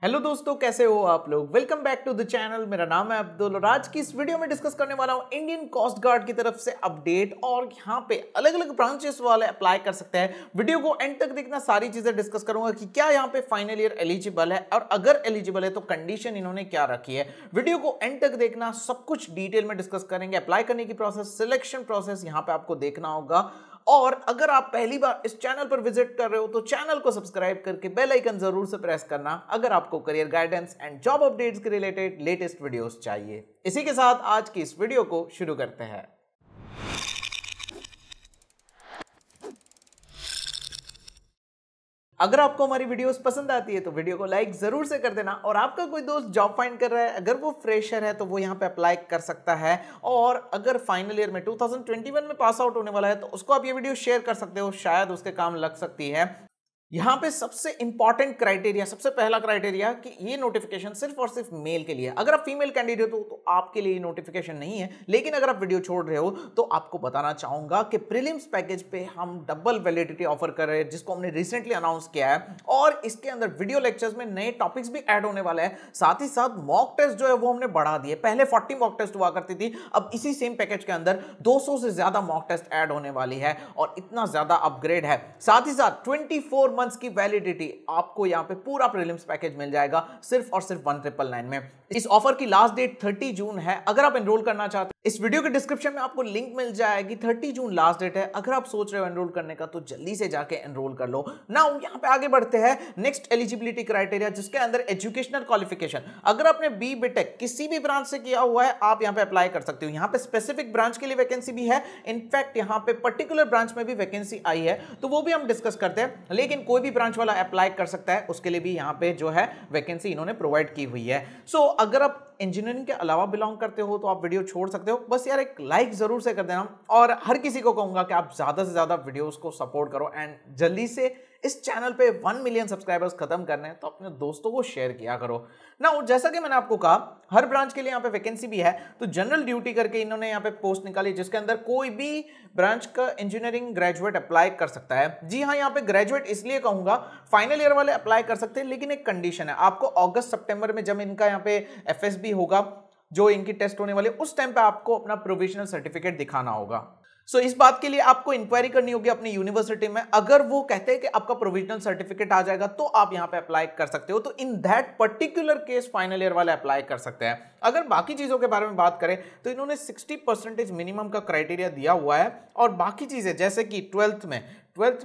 Hello दोस्तों, कैसे हो आप लोग। Welcome back to the channel. मेरा नाम है अब्दुल और आज की इस वीडियो में डिस्कस करने वाला हूं इंडियन कोस्ट गार्ड की तरफ से अपडेट और यहां पे अलग अलग ब्रांचेस वाले अप्लाई कर सकते हैं। वीडियो को एंड तक देखना, सारी चीजें डिस्कस करूंगा कि क्या यहां पे फाइनल ईयर एलिजिबल है और अगर एलिजिबल है तो कंडीशन इन्होंने क्या रखी है। वीडियो को एंड तक देखना, सब कुछ डिटेल में डिस्कस करेंगे। अप्लाई करने की प्रोसेस, सिलेक्शन प्रोसेस यहां पे आपको देखना होगा। और अगर आप पहली बार इस चैनल पर विजिट कर रहे हो तो चैनल को सब्सक्राइब करके बेल आइकन जरूर से प्रेस करना अगर आपको career guidance and job updates के रिलेटेड लेटेस्ट वीडियोस चाहिए। इसी के साथ आज की इस वीडियो को शुरू करते हैं। अगर आपको हमारी वीडियोस पसंद आती है तो वीडियो को लाइक जरूर से कर देना और आपका कोई दोस्त जॉब फाइंड कर रहा है, अगर वो फ्रेशर है तो वो यहाँ पे अप्लाई कर सकता है। और अगर फाइनल ईयर में 2021 में पास आउट होने वाला है तो उसको आप ये वीडियो शेयर कर सकते हो, शायद उसके काम लग सकती है। यहां पे सबसे इंपॉर्टेंट क्राइटेरिया, सबसे पहला क्राइटेरिया कि ये नोटिफिकेशन सिर्फ और सिर्फ मेल के लिए। अगर आप फीमेल कैंडिडेट हो तो आपके लिए नोटिफिकेशन नहीं है, लेकिन अगर आप वीडियो छोड़ रहे हो तो आपको बताना चाहूंगा कि प्रीलिम्स पैकेज पे हम डबल वैलिडिटी ऑफर कर रहे हैं, जिसको हमने रिसेंटली अनाउंस किया है। और इसके अंदर वीडियो लेक्चर्स में नए टॉपिक्स भी ऐड होने वाले हैं। साथ ही साथ मॉक टेस्ट जो है वो हमने बढ़ा दिए। पहले 40 मॉक टेस्ट हुआ करती थी, अब इसी सेम पैकेज के अंदर 200 से ज्यादा मॉक टेस्ट ऐड होने वाली है और इतना ज्यादा अपग्रेड है। साथ ही साथ 24 मंथ्स की वैलिडिटी आपको यहां पे पूरा प्रीलिम्स पैकेज मिल जाएगा सिर्फ और सिर्फ 1999 में। इस ऑफर की लास्ट डेट 30 जून है। अगर आप एनरोल करना चाहते हैं, इस वीडियो के डिस्क्रिप्शन में आपको लिंक मिल जाएगी। 30 जून लास्ट डेट है। अगर आप सोच रहे हो एनरोल करने का तो जल्दी से जाके एनरोल कर लो। नाउ यहां पे आगे बढ़ते हैं नेक्स्ट एलिजिबिलिटी क्राइटेरिया, जिसके अंदर एजुकेशनल क्वालिफिकेशन। अगर आपने बी बीटेक किसी भी ब्रांच से किया हुआ है आप यहां पे अप्लाई कर सकते हो। यहां पे स्पेसिफिक ब्रांच के लिए वैकेंसी भी है। इनफैक्ट यहां पे पर्टिकुलर ब्रांच में भी वैकेंसी आई है तो वो भी हम डिस्कस करते हैं, लेकिन कोई भी ब्रांच वाला अप्लाई कर सकता है, उसके लिए भी यहां पे जो है वैकेंसी इन्होंने प्रोवाइड की हुई है। सो अगर आप इंजीनियरिंग के अलावा बिलोंग करते हो तो आप वीडियो छोड़ सकते हो। बस यार एक लाइक जरूर से कर देना और हर किसी को कहूंगा कि आप ज्यादा से ज्यादा वीडियोस को सपोर्ट करो एंड जल्दी से इस चैनल पे 1 मिलियन सब्सक्राइबर्स खत्म करने हैं तो अपने दोस्तों को शेयर किया करो ना। जैसा कि मैंने आपको कहा हर ब्रांच के लिए यहाँ पे वैकेंसी भी है, तो जनरल ड्यूटी करके इन्होंने यहाँ पे पोस्ट निकाली जिसके अंदर कोई भी ब्रांच का इंजीनियरिंग ग्रेजुएट अप्लाई कर सकता है। जी हाँ, यहाँ पे ग्रेजुएट इसलिए कहूंगा, फाइनल ईयर वाले अप्लाई कर सकते हैं, लेकिन एक कंडीशन है, आपको अगस्त सितंबर में जब इनका यहाँ पे एफएसबी होगा, जो इनकी टेस्ट होने वाली, उस टाइम पे आपको अपना प्रोविजनल सर्टिफिकेट दिखाना होगा। सो इस बात के लिए आपको इंक्वायरी करनी होगी अपनी यूनिवर्सिटी में। अगर वो कहते हैं कि आपका प्रोविजनल सर्टिफिकेट आ जाएगा तो आप यहां पे अप्लाई कर सकते हो, तो in that particular case final year वाले अप्लाई कर सकते हैं। अगर बाकी चीजों के बारे में बात करें तो इन्होंने 60% मिनिमम का क्राइटेरिया दिया हुआ है और बाकी चीजें जैसे कि ट्वेल्थ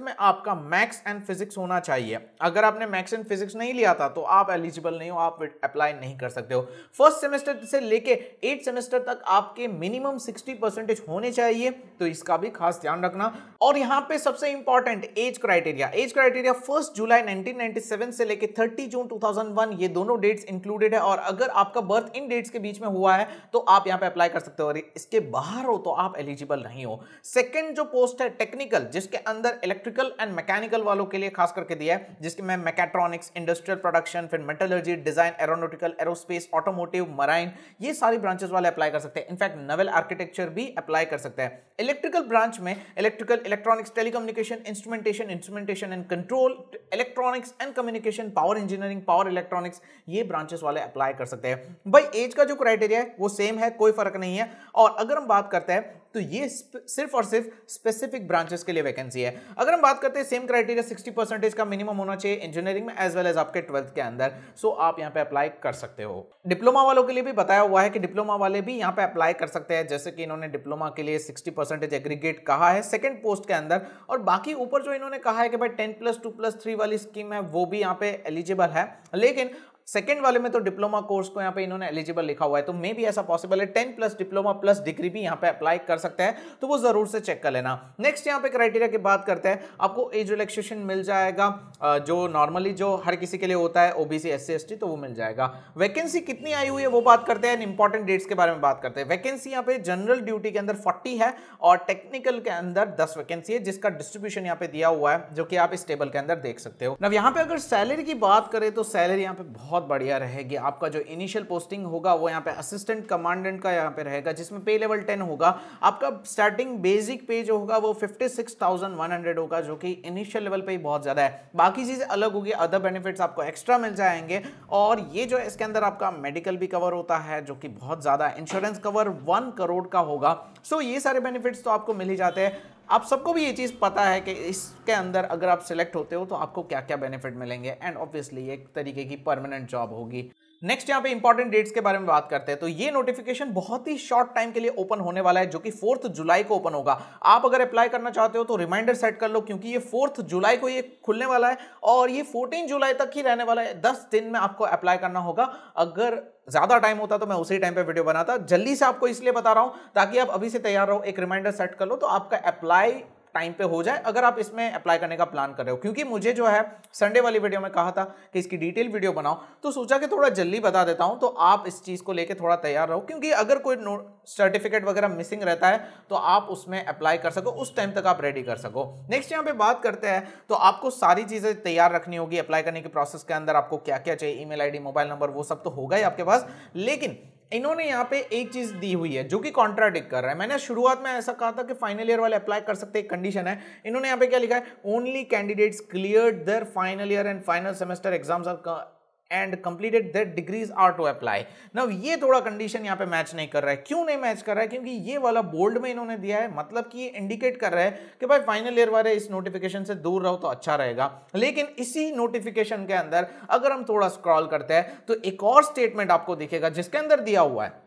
में आपका मैथ्स एंड फिजिक्स होना चाहिए। अगर आपने मैथ्स एंड फिजिक्स नहीं लिया था तो आप एलिजिबल नहीं हो, आप अप्लाई नहीं कर सकते हो। फर्स्ट सेमेस्टर से लेके 8 सेमेस्टर तक आपके मिनिमम 60% होने चाहिए, तो इसका भी खास ध्यान रखना। और यहां पे सबसे इंपॉर्टेंट एज क्राइटेरिया 1 जुलाई 1997 से लेके 30 जून 2001, ये दोनों डेट्स इंक्लूडेड है। और अगर आपका बर्थ इन डेट्स के बीच में हुआ है तो आप यहां पे अप्लाई कर सकते हो, और इसके बाहर हो तो आप एलिजिबल नहीं हो। सेकंड जो पोस्ट है टेक्निकल, जिसके अंदर इलेक्ट्रिकल एंड मैकेनिकल वालों के लिए खास करके दिया है, जिसके में मैकेट्रॉनिक्स, इंडस्ट्रियल प्रोडक्शन, फिर metallurgy, design, aeronautical, aerospace, automotive, marine, ये सारी ब्रांचेस वाले अप्लाई कर सकते हैं। इनफैक्ट नवल आर्किटेक्चर भी अप्लाई कर सकते हैं। इलेक्ट्रिकल ब्रांच में electrical, electronics, telecommunication, instrumentation and control, electronics and communication, power engineering, power electronics, ये ब्रांचेस वाले अप्लाई कर सकते हैं। भाई एज का जो क्राइटेरिया है वो सेम है, कोई फर्क नहीं है। और अगर हम बात करते हैं तो ये सिर्फ और सिर्फ स्पेसिफिक ब्रांचेस के लिए वैकेंसी है। अगर हम बात करते हैं सेम क्राइटेरिया 60% का मिनिमम होना चाहिए इंजीनियरिंग में एज वेल एज आपके 12th के अंदर, सो आप यहां पे अप्लाई कर सकते हो। डिप्लोमा वालों के लिए भी बताया हुआ है कि डिप्लोमा वाले भी यहां पे अप्लाई कर सकते हैं, जैसे कि इन्होंने डिप्लोमा के लिए 60% एग्रीगेट कहा है सेकंड पोस्ट के अंदर। और बाकी ऊपर जो इन्होंने कहा है कि भाई 10+2+3 वाली स्कीम है वो भी यहां पे एलिजिबल है, लेकिन सेकेंड वाले में तो डिप्लोमा कोर्स को यहाँ पे इन्होंने एलिजिबल लिखा हुआ है, तो मे भी ऐसा पॉसिबल है 10 प्लस डिप्लोमा प्लस डिग्री भी यहाँ पे अप्लाई कर सकते हैं, तो वो जरूर से चेक कर लेना। नेक्स्ट यहाँ पे क्राइटेरिया की बात करते हैं, आपको एज रिलैक्सेशन मिल जाएगा, जो नॉर्मली जो हर किसी के लिए होता है, ओबीसी, एससी, एसटी, तो वो मिल जाएगा। वैकेंसी कितनी आई हुई है वो बात करते हैं, इंपॉर्टेंट डेट्स के बारे में बात करते हैं। वैकेंसी यहाँ पे जनरल ड्यूटी के अंदर 40 है और टेक्निकल के अंदर 10 वैकेंसी है, जिसका डिस्ट्रीब्यूशन यहाँ पे दिया हुआ है, जो कि आप इस टेबल के अंदर देख सकते हो। अब यहाँ पे अगर सैलरी की बात करें तो सैलरी यहाँ पे बहुत बहुत बढ़िया रहेगी। आपका जो इनिशियल पोस्टिंग होगा वो यहाँ पे असिस्टेंट कमांडेंट का यहाँ पे रहेगा, जिसमें पे लेवल 10 होगा। आपका स्टार्टिंग बेसिक पे जो होगा वो 56,100 होगा, जो कि इनिशियल लेवल पे ही बहुत ज़्यादा है। बाकी चीज़ें अलग होगी, अदर बेनिफिट्स आपको एक्स्ट्रा मिल जाएंगे। और ये जो इसके अंदर आपका मेडिकल भी कवर होता है, जो कि बहुत ज़्यादा, इंश्योरेंस कवर 1 करोड़ का होगा। सो ये सारे बेनिफिट्स तो आपको मिल ही जाते हैं। आप सबको भी ये चीज़ पता है कि इसके अंदर अगर आप सिलेक्ट होते हो तो आपको क्या क्या बेनिफिट मिलेंगे, एंड ऑब्वियसली एक तरीके की परमानेंट जॉब होगी। नेक्स्ट यहाँ पे इंपॉर्टेंट डेट्स के बारे में बात करते हैं। तो ये नोटिफिकेशन बहुत ही शॉर्ट टाइम के लिए ओपन होने वाला है, जो कि 4 जुलाई को ओपन होगा। आप अगर अप्लाई करना चाहते हो तो रिमाइंडर सेट कर लो, क्योंकि ये 4 जुलाई को ये खुलने वाला है और ये 14 जुलाई तक ही रहने वाला है। 10 दिन में आपको अप्लाई करना होगा। अगर ज्यादा टाइम होता तो मैं उसी टाइम पे वीडियो बनाता। जल्दी से आपको इसलिए बता रहा हूं ताकि आप अभी से तैयार रहो, एक रिमाइंडर सेट कर लो तो आपका अप्लाई टाइम पे हो जाए, अगर आप इसमें अप्लाई करने का प्लान कर रहे हो। क्योंकि मुझे जो है संडे वाली वीडियो में कहा था कि इसकी डिटेल वीडियो बनाओ, तो सोचा कि थोड़ा जल्दी बता देता हूं, तो आप इस चीज को लेके थोड़ा तैयार रहो। क्योंकि अगर कोई सर्टिफिकेट वगैरह मिसिंग रहता है तो आप उसमें अप्लाई कर सको, उस टाइम तक आप रेडी कर सको। नेक्स्ट यहाँ पे बात करते हैं, तो आपको सारी चीजें तैयार रखनी होगी अप्लाई करने के प्रोसेस के अंदर। आपको क्या क्या चाहिए, ईमेल आईडी, मोबाइल नंबर, वो सब तो होगा ही आपके पास। लेकिन इन्होंने यहाँ पे एक चीज दी हुई है जो कि कॉन्ट्राडिक्ट कर रहा है। मैंने शुरुआत में ऐसा कहा था कि फाइनल ईयर वाले अप्लाई कर सकते हैं, एक कंडीशन है। इन्होंने यहाँ पे क्या लिखा है, only candidates cleared their final year and final semester exams are and completed their degrees are to apply. Now ये थोड़ा कंडीशन यहाँ पे मैच नहीं कर रहा है। क्यों नहीं मैच कर रहा है? क्योंकि ये वाला बोल्ड में इन्होंने दिया है, मतलब कि ये इंडिकेट कर रहा है कि भाई फाइनल ईयर वाले इस नोटिफिकेशन से दूर रहो तो अच्छा रहेगा। लेकिन इसी नोटिफिकेशन के अंदर अगर हम थोड़ा स्क्रॉल करते हैं तो एक और स्टेटमेंट आपको दिखेगा जिसके अंदर दिया हुआ है,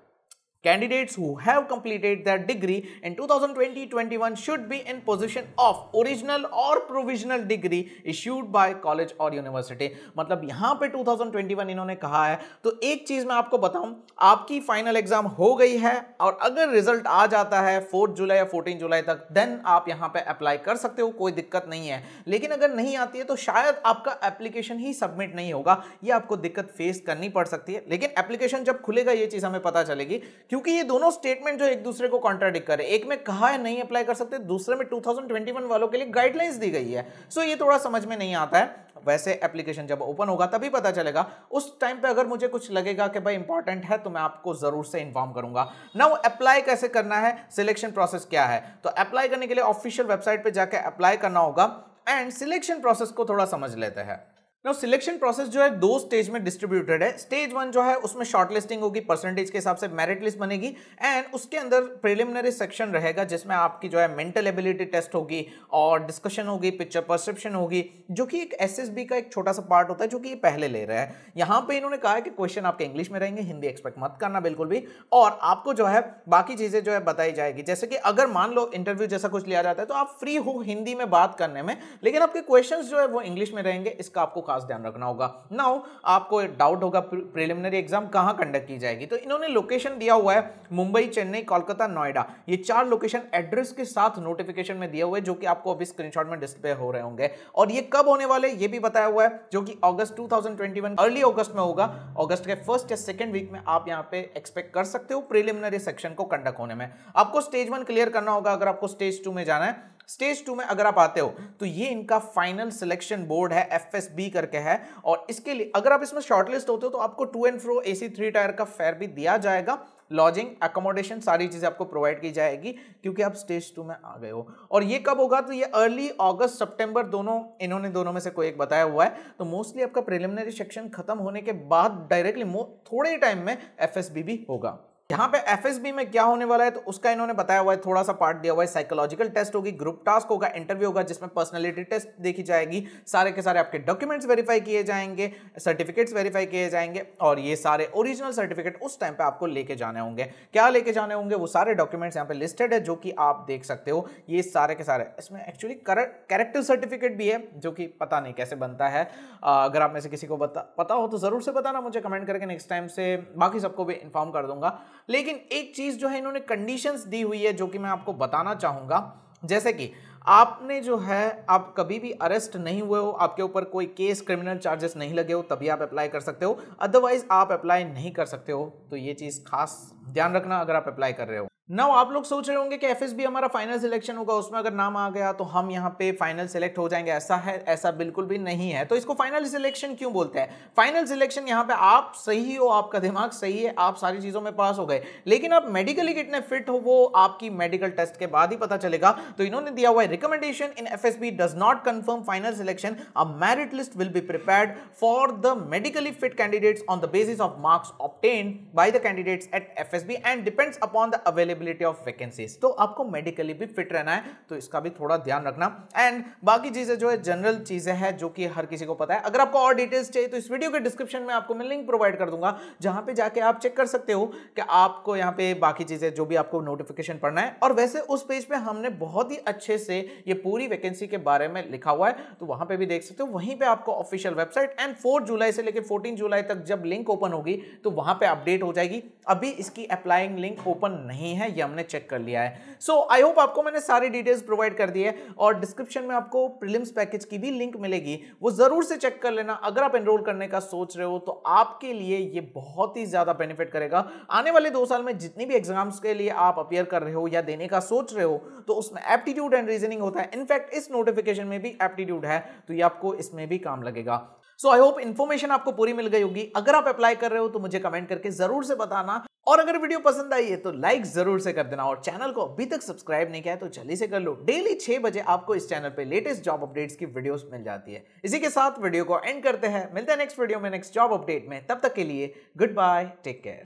candidates who have completed their degree in 2020-21 should be in possession of original or provisional degree issued by college or university। मतलब यहां पे 2021 इन्होंने कहा है। तो एक चीज मैं आपको बताऊं, आपकी फाइनल एग्जाम हो गई है और अगर रिजल्ट आ जाता है 4 जुलाई या 14 जुलाई तक, देन आप यहां पे अप्लाई कर सकते हो, कोई दिक्कत नहीं है। लेकिन अगर नहीं आती है तो शायद आपका एप्लीकेशन ही सबमिट नहीं होगा, ये आपको दिक्कत फेस करनी पड़ सकती है। लेकिन एप्लीकेशन जब खुलेगा ये चीज हमें पता चलेगी, क्योंकि ये दोनों स्टेटमेंट जो एक दूसरे को कॉन्ट्राडिक्ट कर रहे हैं। एक में कहा है नहीं अप्लाई कर सकते, दूसरे में 2021 वालों के लिए गाइडलाइंस दी गई है। सो ये थोड़ा समझ में नहीं आता है। वैसे एप्लीकेशन जब ओपन होगा तभी पता चलेगा। उस टाइम पे अगर मुझे कुछ लगेगा कि भाई इंपॉर्टेंट है तो मैं आपको जरूर से इन्फॉर्म करूंगा। नाउ अप्लाई कैसे करना है, सिलेक्शन प्रोसेस क्या है? तो अप्लाई करने के लिए ऑफिशियल वेबसाइट पे जाकर अप्लाई करना होगा। एंड सिलेक्शन प्रोसेस को थोड़ा समझ लेते हैं। नाउ सिलेक्शन प्रोसेस जो है 2 स्टेज में डिस्ट्रीब्यूटेड है। स्टेज 1 जो है उसमें शॉर्टलिस्टिंग होगी, परसेंटेज के हिसाब से मेरिट लिस्ट बनेगी, एंड उसके अंदर प्रिलिमिनरी सेक्शन रहेगा जिसमें आपकी जो है मेंटल एबिलिटी टेस्ट होगी और डिस्कशन होगी, पिक्चर परसेप्शन होगी, जो कि एक एसएसबी का एक छोटा सा पार्ट होता है जो कि ये पहले ले रहा है। यहाँ पे इन्होंने कहा है कि क्वेश्चन आपके इंग्लिश में रहेंगे, हिंदी एक्सपेक्ट मत करना बिल्कुल भी, और आपको जो है बाकी चीजें जो है बताई जाएगी। जैसे कि अगर मान लो इंटरव्यू जैसा कुछ लिया जाता है तो आप फ्री हो हिंदी में बात करने में, लेकिन आपके क्वेश्चन जो है वो इंग्लिश में रहेंगे, इसका आपको खास ध्यान रखना होगा। नाउ आपको डाउट होगा प्रिलिमिनरी एग्जाम कहां कंडक्ट की जाएगी, तो इन्होंने लोकेशन दिया हुआ है मुंबई, चेन्नई, कोलकाता, नोएडा। ये 4 लोकेशन एड्रेस के साथ नोटिफिकेशन में दिए हुए, जो कि आपको अभी स्क्रीनशॉट में डिस्प्ले हो रहे होंगे। और ये कब होने वाले ये भी बताया हुआ है, जो कि अगस्त 2021 अर्ली अगस्त में होगा। अगस्त के फर्स्ट या सेकंड वीक में आप यहां पे एक्सपेक्ट कर सकते हो प्रिलिमिनरी सेक्शन को कंडक्ट होने में। आपको स्टेज 1 क्लियर करना होगा अगर आपको स्टेज 2 में जाना है। स्टेज 2 में अगर आप आते हो तो ये इनका फाइनल सिलेक्शन बोर्ड है, FSB करके है। और इसके लिए अगर आप इसमें शॉर्टलिस्ट होते हो तो आपको to and fro AC 3 tier का फेयर भी दिया जाएगा, लॉजिंग, अकोमोडेशन, सारी चीजें आपको प्रोवाइड की जाएगी, क्योंकि आप स्टेज 2 में आ गए हो। और ये कब होगा, तो ये अर्ली अगस्त सितंबर दोनों, इन्होंने दोनों में से कोई एक बताया हुआ है। तो मोस्टली आपका प्रिलिमिनरी सेक्शन खत्म होने के बाद डायरेक्टली थोड़े टाइम में FSB भी होगा। यहाँ पे FSB में क्या होने वाला है तो उसका इन्होंने बताया हुआ है, थोड़ा सा पार्ट दिया हुआ है। साइकोलॉजिकल टेस्ट होगी, ग्रुप टास्क होगा, इंटरव्यू होगा जिसमें पर्सनालिटी टेस्ट देखी जाएगी, सारे के सारे आपके डॉक्यूमेंट्स वेरीफाई किए जाएंगे, सर्टिफिकेट्स वेरीफाई किए जाएंगे, और ये सारे ओरिजिनल सर्टिफिकेट उस टाइम पे आपको लेके जाने होंगे। क्या लेके जाने होंगे, वो सारे डॉक्यूमेंट्स यहाँ पे लिस्टेड है, जो कि आप देख सकते हो। ये सारे के सारे, इसमें एक्चुअली कैरेक्टर सर्टिफिकेट भी है, जो कि पता नहीं कैसे बनता है। अगर आप में से किसी को पता हो तो जरूर से बताना मुझे कमेंट करके, नेक्स्ट टाइम से बाकी सबको भी इन्फॉर्म कर दूंगा। लेकिन एक चीज जो है इन्होंने कंडीशंस दी हुई है जो कि मैं आपको बताना चाहूंगा, जैसे कि आपने जो है, आप कभी भी अरेस्ट नहीं हुए हो, आपके ऊपर कोई केस, क्रिमिनल चार्जेस नहीं लगे हो, तभी आप अप्लाई कर सकते हो, अदरवाइज आप अप्लाई नहीं कर सकते हो। तो ये चीज खास ध्यान रखना अगर आप अप्लाई कर रहे हो। नाउ आप लोग सोच रहे होंगे कि एफएसबी हमारा फाइनल सिलेक्शन होगा, उसमें अगर नाम आ गया तो हम यहाँ पे फाइनल सिलेक्ट हो जाएंगे। ऐसा है? ऐसा बिल्कुल भी नहीं है। तो इसको फाइनल सिलेक्शन क्यों बोलते हैं? फाइनल सिलेक्शन यहाँ पे आप सही हो, आपका दिमाग सही है, आप सारी चीजों में पास हो गए, लेकिन आप मेडिकली कितने फिट हो वो आपकी मेडिकल टेस्ट के बाद ही पता चलेगा। तो इन्होंने दिया हुआ है recommendation in FSB does not confirm final selection, a merit list will be prepared for the medically fit candidates on the basis of marks obtained by the candidates at FSB and depends upon the availability of vacancies. तो आपको medically भी fit रहना है, तो इसका भी थोड़ा ध्यान रखना। एंड बाकी चीजें जो है जनरल चीजें हैं जो कि हर किसी को पता है। अगर आपको और डिटेल्स चाहिए तो इस वीडियो के डिस्क्रिप्शन में आपको मैं लिंक प्रोवाइड कर दूंगा, जहां पे जाके आप चेक कर सकते हो कि आपको यहाँ पे बाकी चीजें जो भी आपको नोटिफिकेशन पढ़ना है। और वैसे उस पेज पे हमने बहुत ही अच्छे से ये पूरी वैकेंसी के बारे में लिखा हुआ है, तो वहां पे भी देख सकते हो। वहीं पे आपको ऑफिशियल वेबसाइट एंड 4 जुलाई से लेकर 14 जुलाई तक जब लिंक ओपन होगी तो वहां पे अपडेट हो जाएगी। अभी इसकी अप्लाइंग लिंक ओपन नहीं है, ये हमने चेक कर लिया है। सो आई होप आपको मैंने सारी डिटेल्स प्रोवाइड कर दी है, और डिस्क्रिप्शन में आपको प्रीलिम्स पैकेज की भी लिंक मिलेगी, वो जरूर से चेक कर लेना। अगर आप एनरोल करने का सोच रहे हो तो आपके लिए ये बहुत ही ज्यादा बेनिफिट करेगा। आने वाले 2 साल में जितनी भी एग्जाम्स के लिए आप अपियर कर रहे हो या देने का सोच रहे हो, तो उसमें एप्टीट्यूड एंड रीजनिंग होता है। इनफैक्ट इस नोटिफिकेशन में भी एप्टीट्यूड है, तो ये आपको इसमें भी काम लगेगा। सो आई होप इन्फॉर्मेशन आपको पूरी मिल गई होगी। अगर आप अप्लाई कर रहे हो तो मुझे कमेंट करके जरूर से बताना, और अगर वीडियो पसंद आई है तो लाइक जरूर से कर देना, और चैनल को अभी तक सब्सक्राइब नहीं किया है तो जल्दी से कर लो। डेली 6 बजे आपको इस चैनल पे लेटेस्ट जॉब अपडेट्स की वीडियोस मिल जाती है। इसी के साथ वीडियो को एंड करते हैं, मिलते हैं नेक्स्ट वीडियो में नेक्स्ट जॉब अपडेट में। तब तक के लिए गुड बाय, टेक केयर।